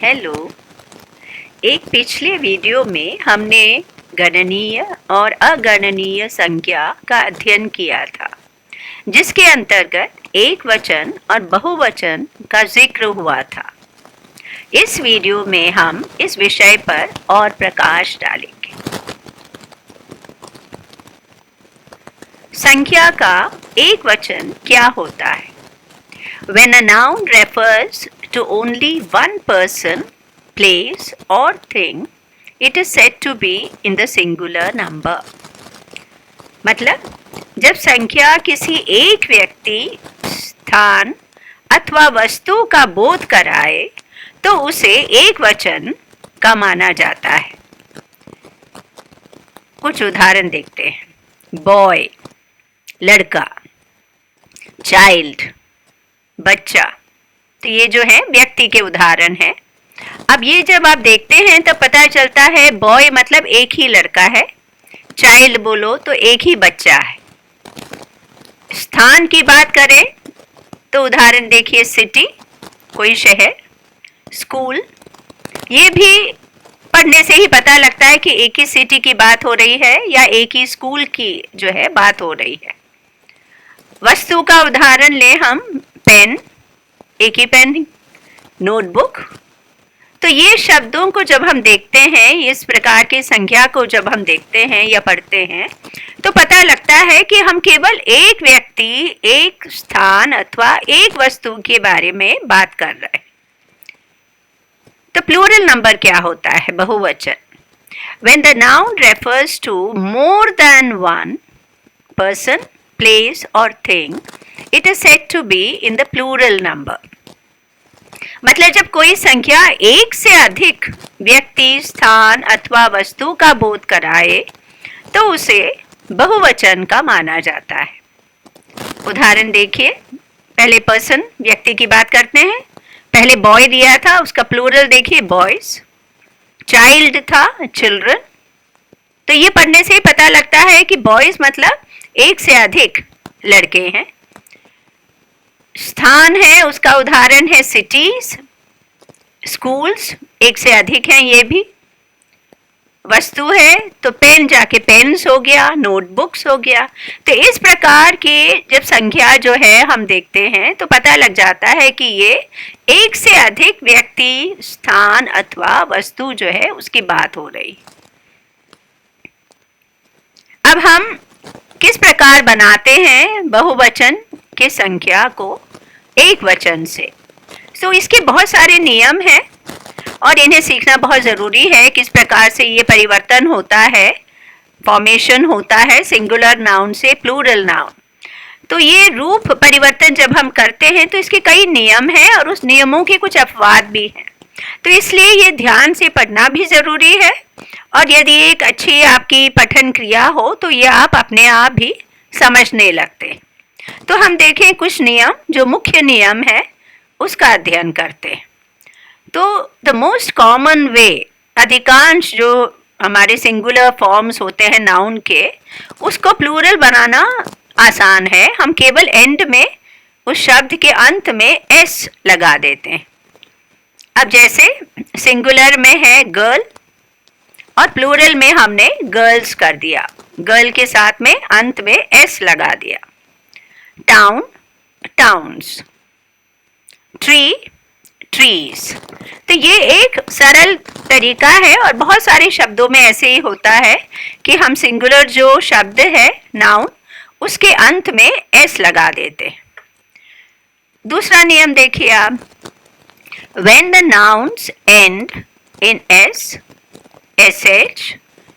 Hello. एक पिछले video में हमने गणनीय और अगणनीय संख्या का अध्ययन किया था, जिसके अंतर्गत एक वचन और बहुवचन का जिक्र हुआ था। इस वीडियो में हम इस विषय पर और प्रकाश डालेंगे। संख्या का एक वचन क्या होता है? When a noun refers to only one person, place or thing, it is said to be in the singular number. मतलब जब संख्या किसी एक व्यक्ति, स्थान अथवा वस्तु का बोध कराए तो उसे एक वचन का माना जाता है। कुछ उदाहरण देखते हैं। बॉय लड़का, चाइल्ड बच्चा, तो ये जो है व्यक्ति के उदाहरण है। अब ये जब आप देखते हैं तो पता चलता है बॉय मतलब एक ही लड़का है, चाइल्ड बोलो तो एक ही बच्चा है। स्थान की बात करें तो उदाहरण देखिए, सिटी कोई शहर, स्कूल, ये भी पढ़ने से ही पता लगता है कि एक ही सिटी की बात हो रही है या एक ही स्कूल की जो है बात हो रही है। वस्तु का उदाहरण ले हम, पेन, एक ही पेन, नोटबुक। तो ये शब्दों को जब हम देखते हैं, इस प्रकार की संख्या को जब हम देखते हैं या पढ़ते हैं तो पता लगता है कि हम केवल एक व्यक्ति, एक स्थान अथवा एक वस्तु के बारे में बात कर रहे हैं। तो प्लूरल नंबर क्या होता है? बहुवचन। When the noun refers to more than one person, place or thing, it is said to be in the plural number. मतलब जब कोई संख्या एक से अधिक व्यक्ति, स्थान अथवा वस्तु का बोध कराए तो उसे बहुवचन का माना जाता है। उदाहरण देखिए, पहले पर्सन व्यक्ति की बात करते हैं। पहले बॉय दिया था, उसका प्लूरल देखिए बॉयज। चाइल्ड था, चिल्ड्रन। तो ये पढ़ने से ही पता लगता है कि बॉयज मतलब एक से अधिक लड़के हैं। स्थान है, उसका उदाहरण है सिटीज, स्कूल्स, एक से अधिक हैं ये भी। वस्तु है तो पेन जाके पेन्स हो गया, नोटबुक्स हो गया। तो इस प्रकार के जब संख्या जो है हम देखते हैं तो पता लग जाता है कि ये एक से अधिक व्यक्ति, स्थान अथवा वस्तु जो है उसकी बात हो रही। अब हम किस प्रकार बनाते हैं बहुवचन की संख्या को एक वचन से? तो इसके बहुत सारे नियम हैं और इन्हें सीखना बहुत ज़रूरी है। किस प्रकार से ये परिवर्तन होता है, फॉर्मेशन होता है सिंगुलर नाउन से प्लूरल नाउन। तो ये रूप परिवर्तन जब हम करते हैं तो इसके कई नियम हैं और उस नियमों के कुछ अपवाद भी हैं। तो इसलिए ये ध्यान से पढ़ना भी ज़रूरी है और यदि एक अच्छी आपकी पठन क्रिया हो तो ये आप अपने आप भी समझने लगते। तो हम देखें कुछ नियम, जो मुख्य नियम है उसका अध्ययन करते। तो द मोस्ट कॉमन वे, अधिकांश जो हमारे सिंगुलर फॉर्म्स होते हैं नाउन के, उसको प्लूरल बनाना आसान है। हम केवल एंड में, उस शब्द के अंत में एस लगा देते हैं। अब जैसे सिंगुलर में है गर्ल और प्लूरल में हमने गर्ल्स कर दिया, गर्ल के साथ में अंत में एस लगा दिया। Town, towns, tree, trees. तो ये एक सरल तरीका है और बहुत सारे शब्दों में ऐसे ही होता है कि हम सिंगुलर जो शब्द है नाउन, उसके अंत में एस लगा देते हैं। दूसरा नियम देखिए आप, when the nouns end in s, sh,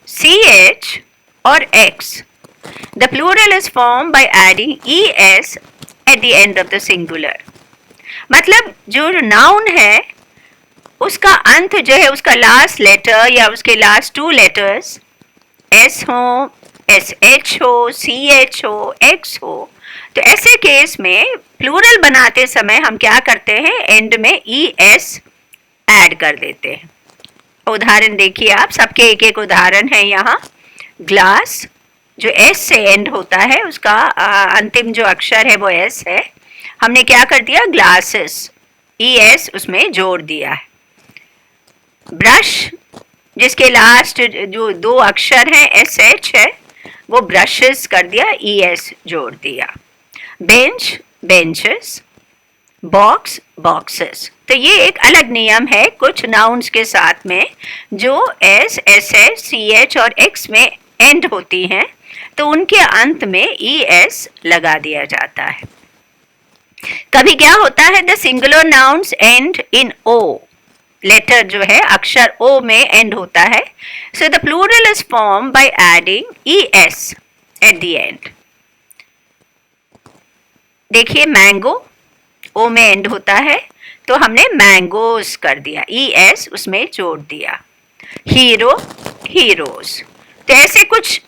ch or x, the plural is formed by adding es at the end of the singular. मतलब जो नाउन है उसका अंत जो है, उसका लास्ट लेटर या उसके लास्ट टू लेटर्स एस हो, एस एच हो, सी एच हो, एक्स हो, तो ऐसे केस में प्लूरल बनाते समय हम क्या करते हैं, एंड में ई एस ऐड कर देते हैं। उदाहरण देखिए आप, सबके एक एक उदाहरण है यहाँ। ग्लास, जो एस से एंड होता है, उसका अंतिम जो अक्षर है वो एस है। हमने क्या कर दिया, ग्लासेस, ई एस उसमें जोड़ दिया है। ब्रश जिसके लास्ट जो दो अक्षर हैं एस एच है वो ब्रशेस कर दिया, ई एस जोड़ दिया। Bench benches, box boxes. तो ये एक अलग नियम है कुछ नाउन्स के साथ में जो S S H C H और एक्स में एंड होती हैं तो उनके अंत में ई एस लगा दिया जाता है। कभी क्या होता है the singular nouns end in O, letter जो है अक्षर ओ में एंड होता है, so the plural is form by adding E S at the end. देखिए मैंगो ओ में एंड होता है तो हमने मैंगोज कर दिया, ई एस उसमें जोड़ दिया। Hero heroes. तो ऐसे कुछ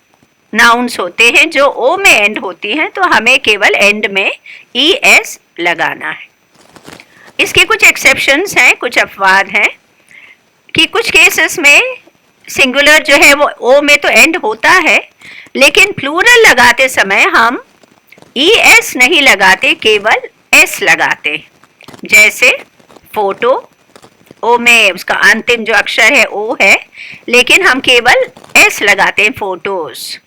नाउन्स होते हैं जो ओ में एंड होती हैं तो हमें केवल एंड में ई एस लगाना है। इसके कुछ एक्सेप्शंस हैं, कुछ अपवाद हैं कि कुछ केसेस में सिंगुलर जो है वो ओ में तो एंड होता है लेकिन प्लूरल लगाते समय हम ई एस नहीं लगाते, केवल एस लगाते। जैसे फोटो, ओ में उसका अंतिम जो अक्षर है ओ है लेकिन हम केवल एस लगाते हैं फोटोज।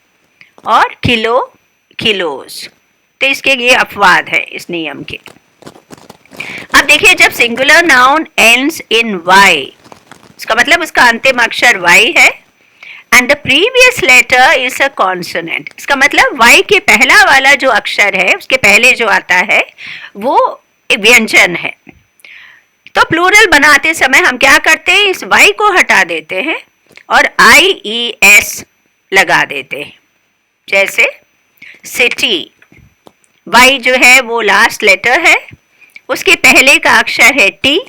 और किलो किलोज। तो इसके ये अपवाद है इस नियम के। अब देखिए जब singular noun ends in Y, इसका मतलब उसका अंतिम अक्षर वाई है and the previous letter is a consonant, इसका मतलब वाई के पहला वाला जो अक्षर है उसके पहले जो आता है वो व्यंजन है। तो प्लूरल बनाते समय हम क्या करते हैं, इस वाई को हटा देते हैं और आई ई एस लगा देते हैं। जैसे सिटी, वाई जो है वो लास्ट लेटर है, उसके पहले का अक्षर है टी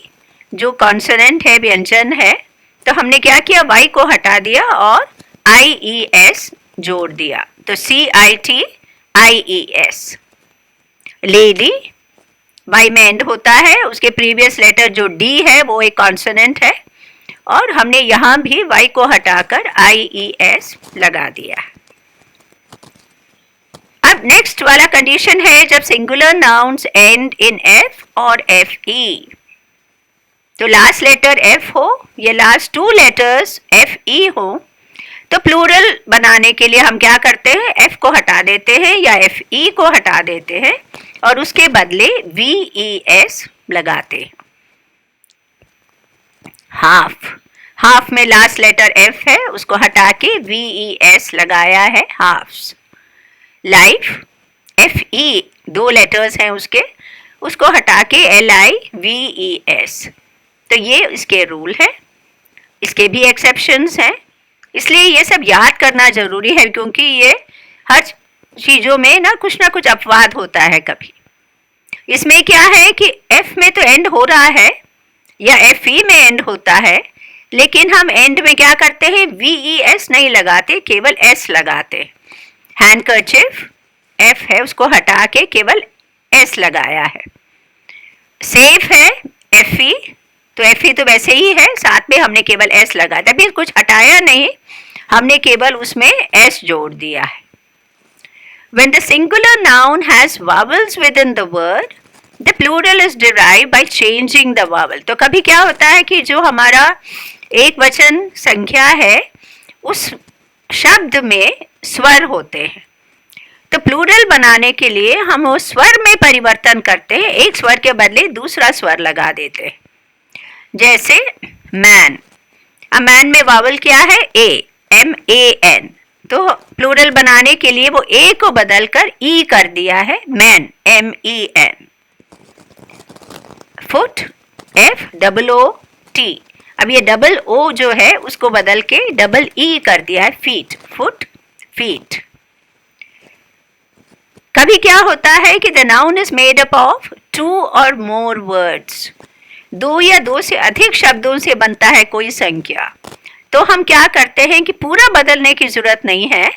जो कॉन्सोनेंट है, व्यंजन है। तो हमने क्या किया, वाई को हटा दिया और आई ई एस जोड़ दिया, तो C I T I E S. Lady, Y में एंड होता है, उसके प्रीवियस लेटर जो डी है वो एक कॉन्सोनेंट है और हमने यहां भी वाई को हटाकर आई ई एस लगा दिया। अब नेक्स्ट वाला कंडीशन है जब singular nouns end in F और एफ ई, तो लास्ट लेटर एफ हो या last two letters F E हो, तो प्लूरल बनाने के लिए हम क्या करते हैं, एफ को हटा देते हैं या एफ ई को हटा देते हैं और उसके बदले वी ई एस लगाते हैं। हाफ, हाफ में लास्ट लेटर एफ है, उसको हटा के वी ई एस लगाया है, हाफ्स। लाइफ, एफ ई दो लेटर्स हैं उसके, उसको हटा के L I V E S. तो ये इसके रूल है, इसके भी एक्सेप्शंस हैं, इसलिए ये सब याद करना जरूरी है क्योंकि ये हर चीजों में ना कुछ अपवाद होता है। कभी इसमें क्या है कि एफ में तो एंड हो रहा है या एफ ई में एंड होता है लेकिन हम एंड में क्या करते हैं, वी ई एस नहीं लगाते, केवल एस लगाते। हैंडकरचिफ, एफ है उसको हटा के केवल एस लगाया है। सेफ है एफ ई, तो एफ ई तो वैसे ही है, साथ में हमने केवल एस लगाया, तभी कुछ हटाया नहीं, हमने केवल उसमें एस जोड़ दिया है। When the singular noun has vowels within the word, the plural is derived by changing the vowel. तो कभी क्या होता है कि जो हमारा एक वचन संख्या है उस शब्द में स्वर होते हैं, तो प्लूरल बनाने के लिए हम उस स्वर में परिवर्तन करते हैं, एक स्वर के बदले दूसरा स्वर लगा देते हैं। जैसे मैन, अब मैन में वावल क्या है, ए, एम ए एन, तो प्लूरल बनाने के लिए वो ए को बदलकर ई कर दिया है, man, M E N. Foot, F double O T, अब ये डबल ओ जो है उसको बदल के डबल ई कर दिया है, फीट, फुट फीट। कभी क्या होता है कि the noun is made up of two और मोर वर्ड्स, दो या दो से अधिक शब्दों से बनता है कोई संख्या, तो हम क्या करते हैं कि पूरा बदलने की जरूरत नहीं है,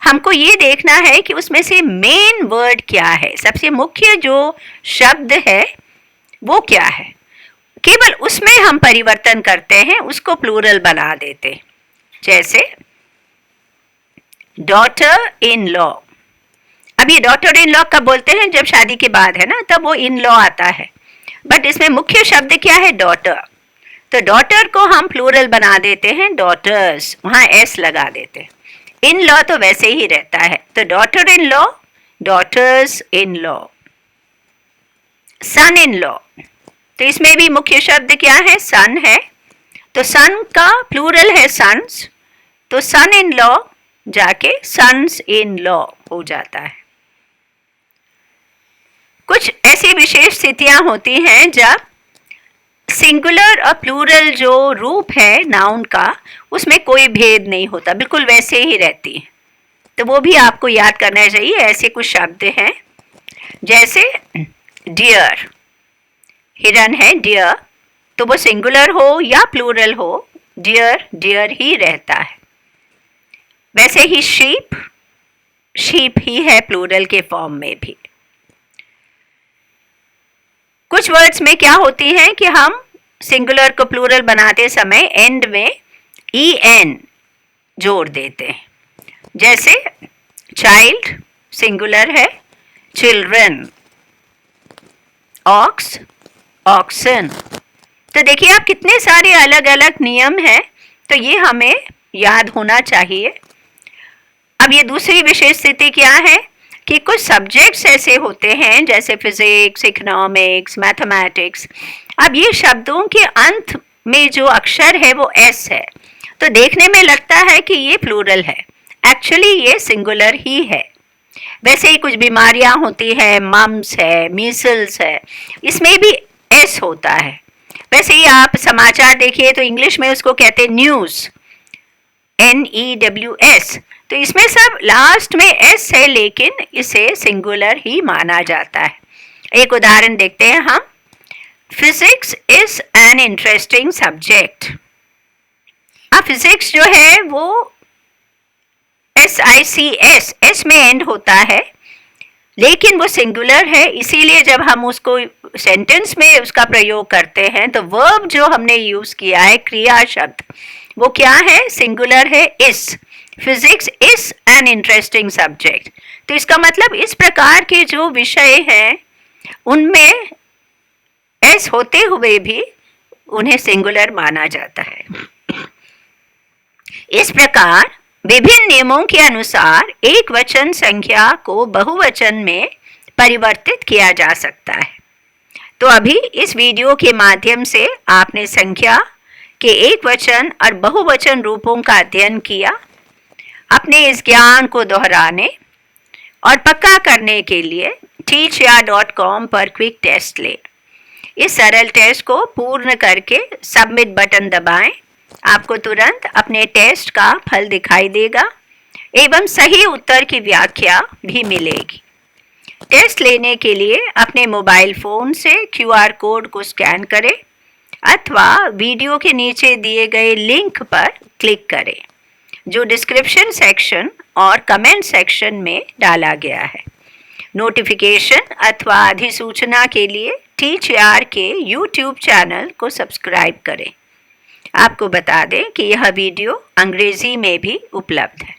हमको ये देखना है कि उसमें से मेन वर्ड क्या है, सबसे मुख्य जो शब्द है वो क्या है, केवल उसमें हम परिवर्तन करते हैं, उसको प्लूरल बना देते। जैसे डॉटर इन लॉ, अब ये डॉटर इन लॉ कब बोलते हैं, जब शादी के बाद है ना, तब वो इन लॉ आता है, बट इसमें मुख्य शब्द क्या है, डॉटर, तो डॉटर को हम प्लूरल बना देते हैं डॉटर्स, वहां एस लगा देते हैं। इन लॉ तो वैसे ही रहता है, तो daughter in law, daughters in law. Son in law, तो इसमें भी मुख्य शब्द क्या है? सन है, तो सन का प्लूरल है सन्स, तो सन इन लॉ जाके सन्स इन लॉ हो जाता है। कुछ ऐसी विशेष स्थितियां होती हैं जब सिंगुलर और प्लूरल जो रूप है नाउन का, उसमें कोई भेद नहीं होता, बिल्कुल वैसे ही रहती है, तो वो भी आपको याद करना चाहिए। ऐसे कुछ शब्द हैं जैसे डियर, हिरन है डियर, तो वो सिंगुलर हो या प्लूरल हो, डियर डियर ही रहता है। वैसे ही शीप, शीप ही है प्लूरल के फॉर्म में भी। कुछ वर्ड्स में क्या होती है कि हम सिंगुलर को प्लूरल बनाते समय एंड में ई एन जोड़ देते हैं, जैसे चाइल्ड सिंगुलर है, चिल्ड्रन, ऑक्स, ऑक्सन। तो देखिए आप कितने सारे अलग अलग नियम हैं, तो ये हमें याद होना चाहिए। अब ये दूसरी विशेष स्थिति क्या है कि कुछ सब्जेक्ट्स ऐसे होते हैं जैसे फिजिक्स, इकोनॉमिक्स, मैथमेटिक्स, अब ये शब्दों के अंत में जो अक्षर है वो एस है, तो देखने में लगता है कि ये प्लूरल है, एक्चुअली ये सिंगुलर ही है। वैसे ही कुछ बीमारियां होती है, मम्स है, मीसल्स है, इसमें भी एस होता है। वैसे ही आप समाचार देखिए तो इंग्लिश में उसको कहते हैं न्यूज़, NEWS, तो इसमें सब लास्ट में एस है, लेकिन इसे सिंगुलर ही माना जाता है। एक उदाहरण देखते हैं हम, physics is an interesting subject. अब फिजिक्स जो है वो SICS, एस में एंड होता है, लेकिन वो सिंगुलर है, इसीलिए जब हम उसको सेंटेंस में उसका प्रयोग करते हैं तो वर्ब जो हमने यूज किया है, क्रिया शब्द, वो क्या है? सिंगुलर है, इस। Physics is an interesting subject, तो इसका मतलब इस प्रकार के जो विषय हैं उनमें एस होते हुए भी उन्हें सिंगुलर माना जाता है। इस प्रकार विभिन्न नियमों के अनुसार एक वचन संख्या को बहुवचन में परिवर्तित किया जा सकता है। तो अभी इस वीडियो के माध्यम से आपने संख्या के एक वचन और बहुवचन रूपों का अध्ययन किया। अपने इस ज्ञान को दोहराने और पक्का करने के लिए teachya.com पर क्विक टेस्ट लें। इस सरल टेस्ट को पूर्ण करके सबमिट बटन दबाएं। आपको तुरंत अपने टेस्ट का फल दिखाई देगा एवं सही उत्तर की व्याख्या भी मिलेगी। टेस्ट लेने के लिए अपने मोबाइल फोन से QR कोड को स्कैन करें अथवा वीडियो के नीचे दिए गए लिंक पर क्लिक करें, जो डिस्क्रिप्शन सेक्शन और कमेंट सेक्शन में डाला गया है। नोटिफिकेशन अथवा अधिसूचना के लिए टीचर के YouTube चैनल को सब्सक्राइब करें। आपको बता दें कि यह वीडियो अंग्रेजी में भी उपलब्ध है।